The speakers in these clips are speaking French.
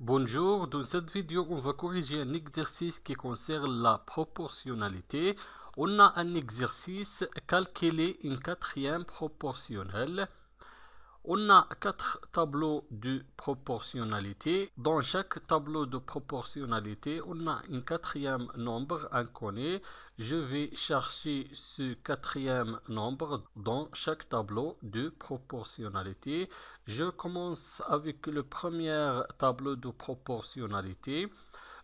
Bonjour, dans cette vidéo, on va corriger un exercice qui concerne la proportionnalité. On a un exercice, calculer une quatrième proportionnelle. On a 4 tableaux de proportionnalité. Dans chaque tableau de proportionnalité, on a un quatrième nombre inconnu. Je vais chercher ce quatrième nombre dans chaque tableau de proportionnalité. Je commence avec le premier tableau de proportionnalité.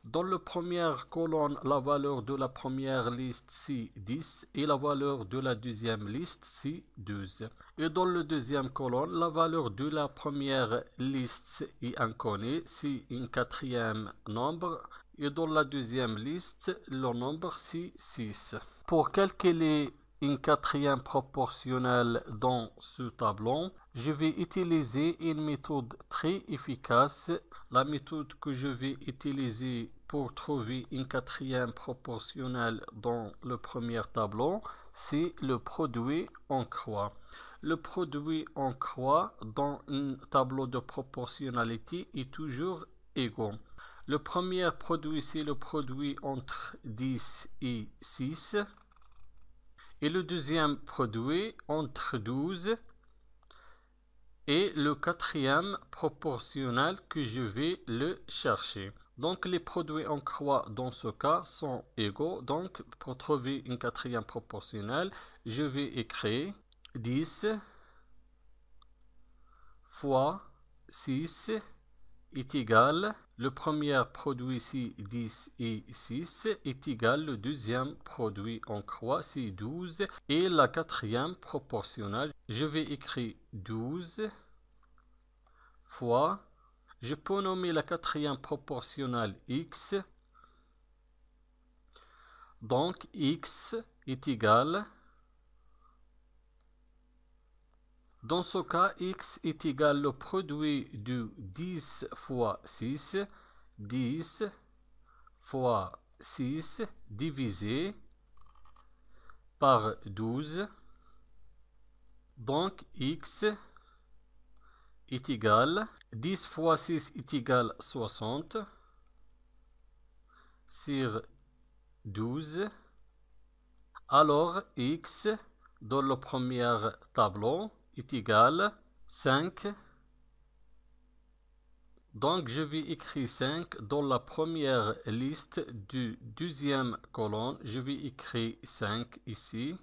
Dans la première colonne, la valeur de la première liste c'est 10 et la valeur de la deuxième liste c'est 12. Et dans la deuxième colonne, la valeur de la première liste est inconnue, c'est un quatrième nombre. Et dans la deuxième liste, le nombre c'est 6. Pour calculer une quatrième proportionnelle dans ce tableau, je vais utiliser une méthode très efficace. La méthode que je vais utiliser pour trouver une quatrième proportionnelle dans le premier tableau, c'est le produit en croix. Le produit en croix dans un tableau de proportionnalité est toujours égal. Le premier produit, c'est le produit entre 10 et 6. Et le deuxième produit entre 12 et le quatrième proportionnel que je vais le chercher. Donc les produits en croix dans ce cas sont égaux. Donc pour trouver une quatrième proportionnelle, je vais écrire 10 fois 6 est égal, le premier produit c'est 10 et 6 est égal, le deuxième produit en croix c'est 12 et la quatrième proportionnelle, je vais écrire 12 fois, je peux nommer la quatrième proportionnelle x, donc x est égal, dans ce cas, x est égal au produit de 10 fois 6, 10 fois 6 divisé par 12. Donc, x est égal, 10 fois 6 est égal 60 sur 12. Alors, x dans le premier tableau est égal 5. Donc je vais écrire 5 dans la première liste du deuxième colonne. Je vais écrire 5 ici.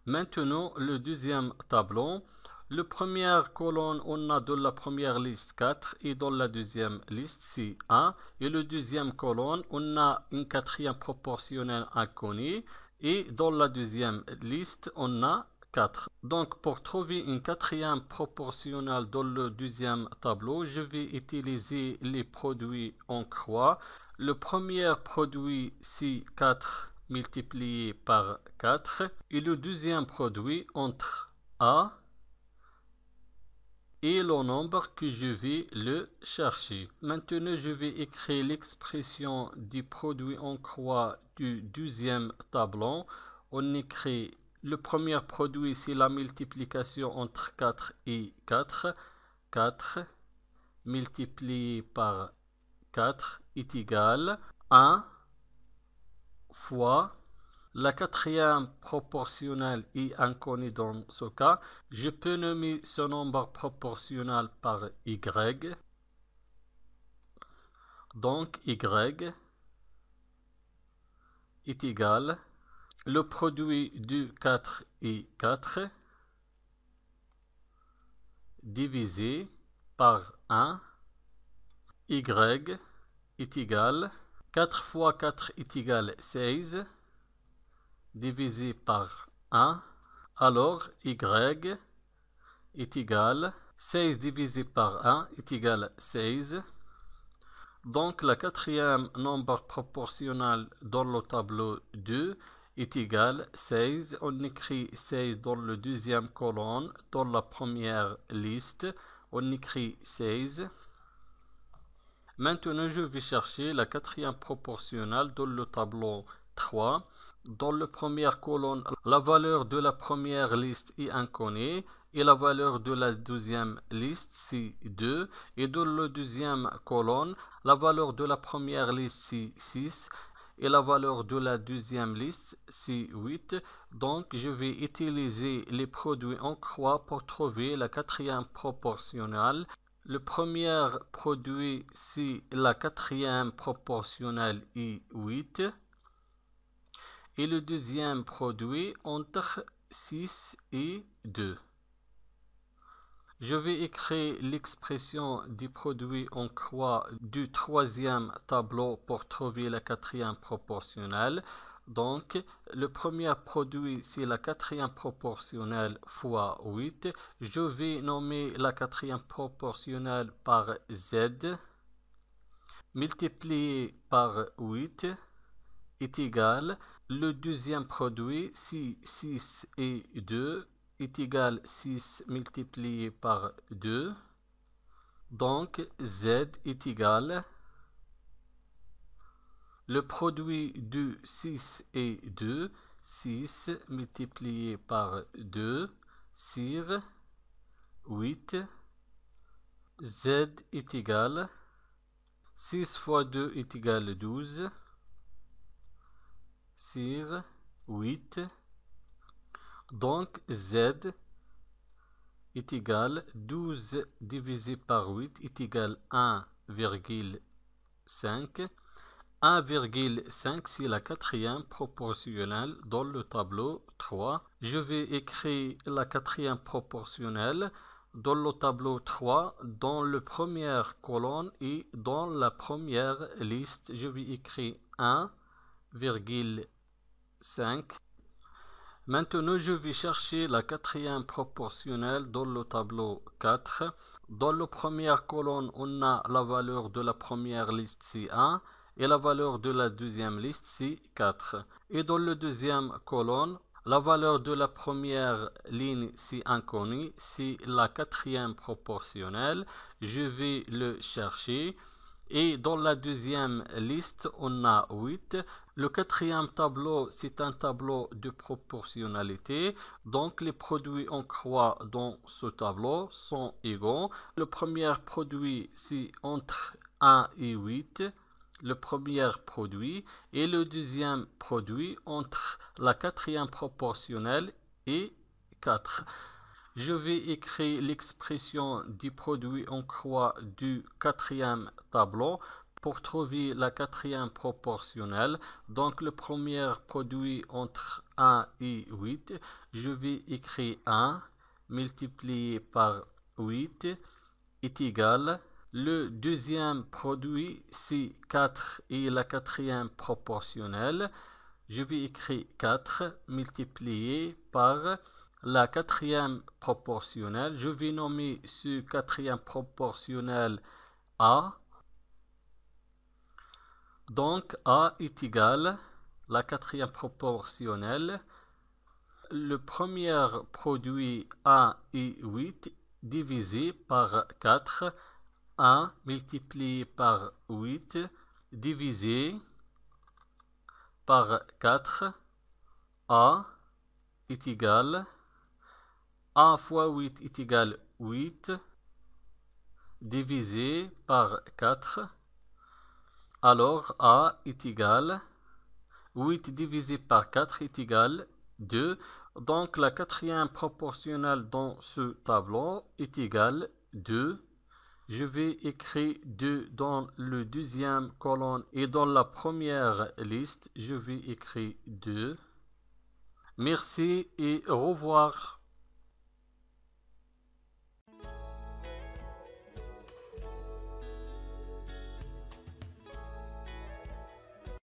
Maintenant le deuxième tableau. Le première colonne, on a dans la première liste 4 et dans la deuxième liste c'est 1. Et le deuxième colonne, on a une quatrième proportionnelle inconnue. Et dans la deuxième liste, on a 4. Donc pour trouver une quatrième proportionnelle dans le deuxième tableau, je vais utiliser les produits en croix. Le premier produit c'est 4 multiplié par 4 et le deuxième produit entre A et le nombre que je vais le chercher. Maintenant, je vais écrire l'expression du produit en croix du deuxième tableau. On écrit le premier produit, c'est la multiplication entre 4 et 4. 4 multiplié par 4 est égal à 1 fois la quatrième proportionnelle est inconnue dans ce cas. Je peux nommer ce nombre proportionnel par y. Donc y est égal le produit de 4 et 4 divisé par 1. Y est égal 4 fois 4 est égal 16 divisé par 1. Alors y est égal 16 divisé par 1 est égal 16. Donc la quatrième nombre proportionnel dans le tableau 2 est égal 16. On écrit 16 dans le deuxième colonne. Dans la première liste, on écrit 16. Maintenant, je vais chercher la quatrième proportionnelle dans le tableau 3. Dans la première colonne, la valeur de la première liste est inconnue et la valeur de la deuxième liste, c'est 2. Et dans la deuxième colonne, la valeur de la première liste, c'est 6. Et la valeur de la deuxième liste, c'est 8. Donc, je vais utiliser les produits en croix pour trouver la quatrième proportionnelle. Le premier produit, c'est la quatrième proportionnelle et 8. Et le deuxième produit entre 6 et 2. Je vais écrire l'expression du produit en croix du troisième tableau pour trouver la quatrième proportionnelle. Donc, le premier produit, c'est la quatrième proportionnelle fois 8. Je vais nommer la quatrième proportionnelle par Z, multiplié par 8, est égal. Le deuxième produit, si 6 et 2, est égal 6 multiplié par 2. Donc, Z est égal. Le produit de 6 et 2, 6 multiplié par 2, sur 8. Z est égal. 6 fois 2 est égal 12. Sur 8. Donc, Z est égal 12 divisé par 8 est égal 1,5. 1,5, c'est la quatrième proportionnelle dans le tableau 3. Je vais écrire la quatrième proportionnelle dans le tableau 3, dans la première colonne et dans la première liste. Je vais écrire 1,5. Maintenant, je vais chercher la quatrième proportionnelle dans le tableau 4. Dans la première colonne, on a la valeur de la première liste, c'est 1, et la valeur de la deuxième liste, c'est 4. Et dans la deuxième colonne, la valeur de la première ligne, c'est inconnu, c'est la quatrième proportionnelle. Je vais le chercher. Et dans la deuxième liste, on a 8. Le quatrième tableau, c'est un tableau de proportionnalité. Donc, les produits en croix dans ce tableau sont égaux. Le premier produit, c'est entre 1 et 8. Le premier produit. Et le deuxième produit entre la quatrième proportionnelle et 4. Je vais écrire l'expression du produit en croix du quatrième tableau pour trouver la quatrième proportionnelle. Donc, le premier produit entre 1 et 8, je vais écrire 1 multiplié par 8 est égal. Le deuxième produit, c'est 4 et la quatrième proportionnelle. Je vais écrire 4 multiplié par la quatrième proportionnelle. Je vais nommer ce quatrième proportionnel A. Donc, A est égal la quatrième proportionnelle. Le premier produit 1 et 8 divisé par 4. 1 multiplié par 8 divisé par 4. A est égal 1 fois 8 est égal 8 divisé par 4. Alors, A est égal 8 divisé par 4 est égal 2. Donc, la quatrième proportionnelle dans ce tableau est égale 2. Je vais écrire 2 dans le deuxième colonne et dans la première liste, je vais écrire 2. Merci et au revoir.